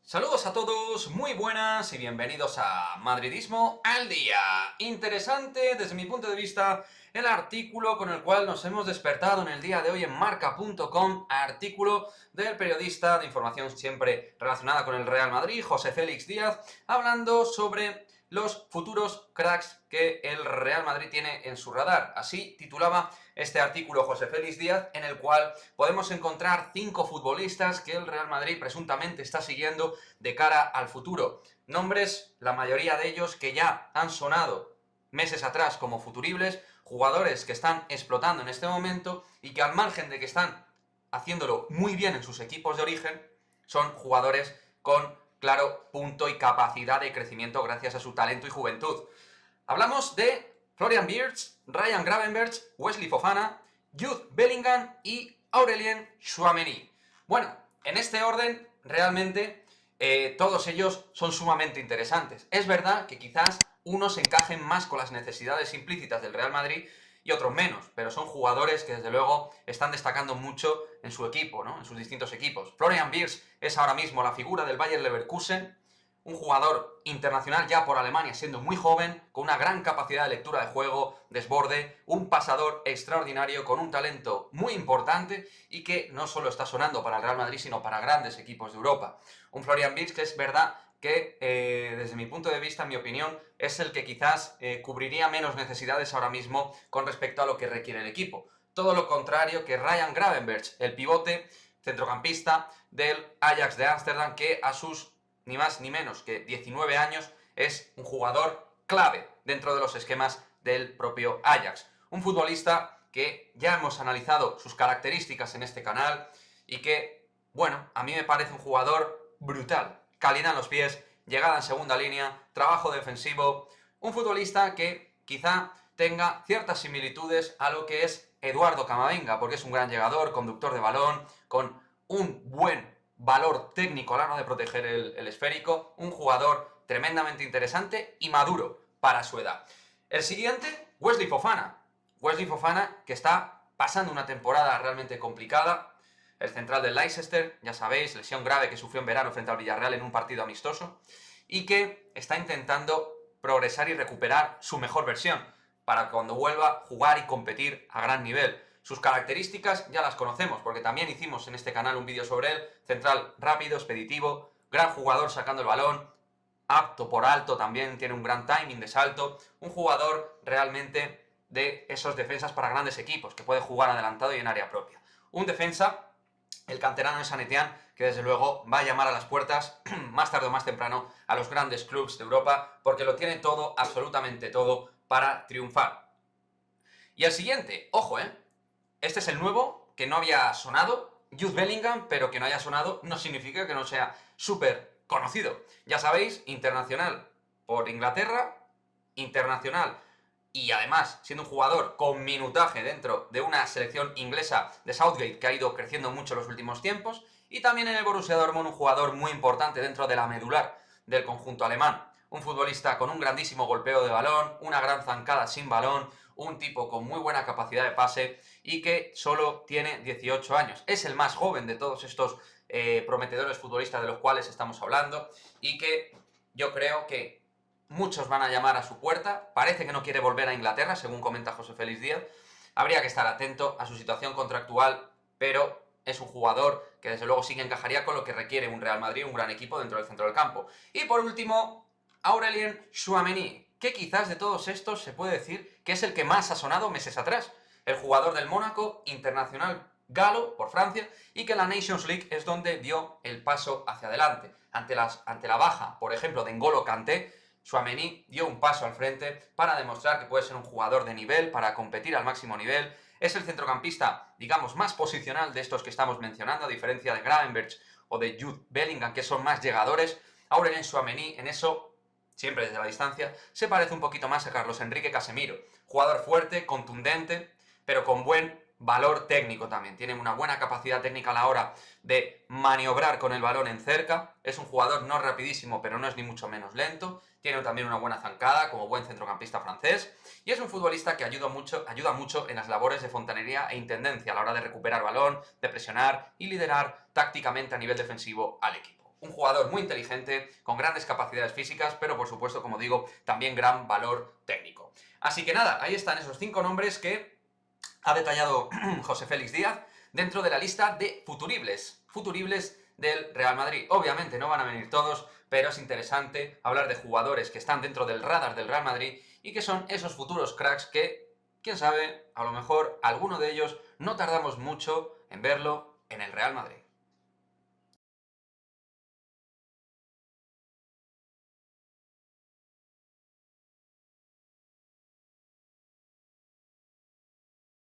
Saludos a todos, muy buenas y bienvenidos a Madridismo al Día. Interesante desde mi punto de vista el artículo con el cual nos hemos despertado en el día de hoy en marca.com, artículo del periodista de información siempre relacionada con el Real Madrid, José Félix Díaz, hablando sobre los futuros cracks que el Real Madrid tiene en su radar. Así titulaba este artículo José Félix Díaz, en el cual podemos encontrar 5 futbolistas que el Real Madrid presuntamente está siguiendo de cara al futuro. Nombres, la mayoría de ellos que ya han sonado meses atrás como futuribles, jugadores que están explotando en este momento y que al margen de que están haciéndolo muy bien en sus equipos de origen, son jugadores con claro punto y capacidad de crecimiento gracias a su talento y juventud. Hablamos de Florian Wirtz, Ryan Gravenberch, Wesley Fofana, Jude Bellingham y Aurelien Tchouaméni. Bueno, en este orden, realmente, todos ellos son sumamente interesantes. Es verdad que quizás unos encajen más con las necesidades implícitas del Real Madrid y otros menos, pero son jugadores que desde luego están destacando mucho en su equipo, ¿no? En sus distintos equipos. Florian Wirtz es ahora mismo la figura del Bayer Leverkusen, un jugador internacional ya por Alemania, siendo muy joven, con una gran capacidad de lectura de juego, desborde, un pasador extraordinario, con un talento muy importante y que no solo está sonando para el Real Madrid, sino para grandes equipos de Europa. Un Florian Wirtz que es verdad que, desde mi punto de vista, en mi opinión, es el que quizás cubriría menos necesidades ahora mismo con respecto a lo que requiere el equipo. Todo lo contrario que Ryan Gravenberch, el pivote centrocampista del Ajax de Ámsterdam, que a sus ni más ni menos que 19 años es un jugador clave dentro de los esquemas del propio Ajax. Un futbolista que ya hemos analizado sus características en este canal y que, bueno, a mí me parece un jugador brutal. Calidad en los pies, llegada en segunda línea, trabajo defensivo, un futbolista que quizá tenga ciertas similitudes a lo que es Eduardo Camavinga, porque es un gran llegador, conductor de balón, con un buen valor técnico a la hora de proteger el esférico, un jugador tremendamente interesante y maduro para su edad. El siguiente, Wesley Fofana. Wesley Fofana, que está pasando una temporada realmente complicada, el central del Leicester, ya sabéis, lesión grave que sufrió en verano frente al Villarreal en un partido amistoso, y que está intentando progresar y recuperar su mejor versión, para cuando vuelva a jugar y competir a gran nivel. Sus características ya las conocemos, porque también hicimos en este canal un vídeo sobre él. Central rápido, expeditivo, gran jugador sacando el balón, apto por alto, también tiene un gran timing de salto, un jugador realmente de esos defensas para grandes equipos, que puede jugar adelantado y en área propia. Un defensa, el canterano de San Etienne, que desde luego va a llamar a las puertas, más tarde o más temprano, a los grandes clubes de Europa, porque lo tiene todo, absolutamente todo, para triunfar. Y el siguiente, ojo, este es el nuevo, que no había sonado, Jude Bellingham, pero que no haya sonado no significa que no sea súper conocido. Ya sabéis, internacional por Inglaterra, internacional y además siendo un jugador con minutaje dentro de una selección inglesa de Southgate que ha ido creciendo mucho en los últimos tiempos, y también en el Borussia Dortmund un jugador muy importante dentro de la medular del conjunto alemán. Un futbolista con un grandísimo golpeo de balón, una gran zancada sin balón, un tipo con muy buena capacidad de pase y que solo tiene 18 años. Es el más joven de todos estos prometedores futbolistas de los cuales estamos hablando y que yo creo que muchos van a llamar a su puerta. Parece que no quiere volver a Inglaterra, según comenta José Félix Díaz. Habría que estar atento a su situación contractual, pero es un jugador que desde luego sí que encajaría con lo que requiere un Real Madrid, un gran equipo dentro del centro del campo. Y por último, Aurelien Tchouaméni, que quizás de todos estos se puede decir que es el que más ha sonado meses atrás. El jugador del Mónaco, internacional galo por Francia, y que en la Nations League es donde dio el paso hacia adelante. Ante la baja, por ejemplo, de N'Golo Kanté, Tchouaméni dio un paso al frente para demostrar que puede ser un jugador de nivel, para competir al máximo nivel. Es el centrocampista, digamos, más posicional de estos que estamos mencionando, a diferencia de Gravenberch o de Jude Bellingham, que son más llegadores. Aurelien Tchouaméni, en eso, siempre desde la distancia, se parece un poquito más a Carlos Enrique Casemiro. Jugador fuerte, contundente, pero con buen valor técnico también. Tiene una buena capacidad técnica a la hora de maniobrar con el balón en cerca. Es un jugador no rapidísimo, pero no es ni mucho menos lento. Tiene también una buena zancada, como buen centrocampista francés. Y es un futbolista que ayuda mucho en las labores de fontanería e intendencia a la hora de recuperar balón, de presionar y liderar tácticamente a nivel defensivo al equipo. un jugador muy inteligente, con grandes capacidades físicas, pero por supuesto, como digo, también gran valor técnico. Así que nada, ahí están esos 5 nombres que ha detallado José Félix Díaz dentro de la lista de futuribles del Real Madrid. Obviamente no van a venir todos, pero es interesante hablar de jugadores que están dentro del radar del Real Madrid y que son esos futuros cracks que, quién sabe, a lo mejor alguno de ellos no tardamos mucho en verlo en el Real Madrid.